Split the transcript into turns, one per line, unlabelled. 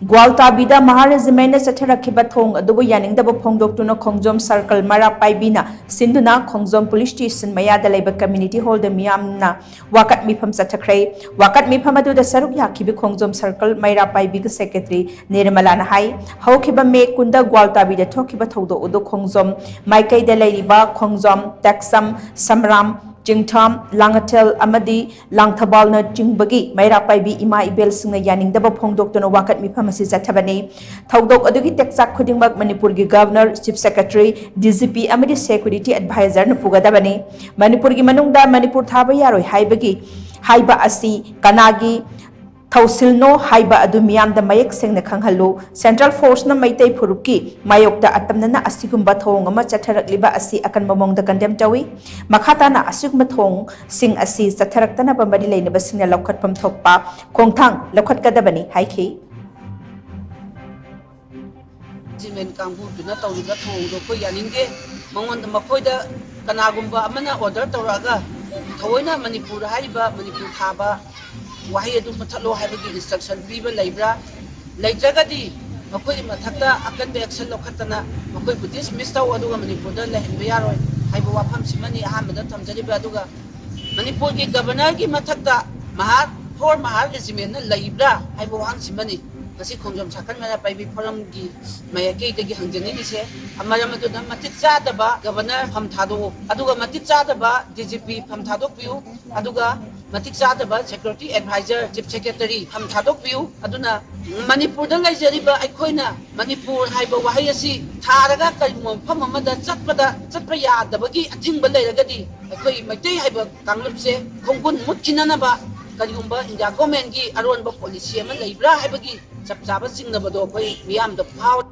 Gwaltabida Maharegimena Chathakhre thong adubu yaningdaba phongdoktuna Hongjom Circle Mara Paibina Sinduna Hongjom Police Station Mayada Leiba Community Hall de Meeyam na Wakat Meepham Chathakhre Wakat Meepham adu da saruk yakibi Hongjom Circle Mayra Paibiga Secretary Nirmala na hai haukiba me kunda Gwaltabida thokiba thodo udu Hongjom Maikai de Leiba Hongjom Taksam Samram Jingtham Langatel Amadi Langthabalna Jingbagi Mayra Paibi Ima Ibel Singna yaningdaba phongdoktuna Wakat Meepham asi Chathabani Thaudok adugi teksak khudingmak Manipur gi Governor Chief Secretary DGP amadi Security Advisor na pugadabani Manipur gi manungda Manipur thaba yaroi haiba asi kanagi Thausilno haiba adu miyamda mayek sengna khanghalu Central Force na maitai phurupki mayokta atamna asigumba thong ama chatharakliba asi akan mamongda condemn tawi makhata na asigumba thong sing asi chatharaktana bambadi leinaba singna lokhatpam thokpa khongthang lokhat kadabani haiki
Jimen kangbu duna tawriba thong do ko yaninge mangonda makoida kanagumba amana order tawraga thawoina Manipur hariba Manipur thaba wahi adu mathalo haibagi instruction piba leibra leitragadi makoi mathakta akan be action lokhatana makoi buddhist mistaw aduga Manipur da lehenba yaroi haiba wafam simani ahamada thamjariba aduga Manipur gi governor gi mathakta mahar regiment na leibra haiba wang simani kasi Hongjom Circle Mara Paibi Forum gi mayake dagi hangjani ni se amaram adu da matik chadaba governor pham thado aduga matik chadaba DGP pham thadok piu aduga matik chadaba security advisor chief secretary pham thadok piu aduna Manipur da laijariba aikhoina Manipur haiba wahi asi tharaga kaimo pham amada chatpa yadabagi athingba leiragadi aikoi maitai haiba kanglupse khonggun mutkinanaba Kayumba India government gi aron ba policy ama leibra haibagi chapchaba singnabado koi miyam da power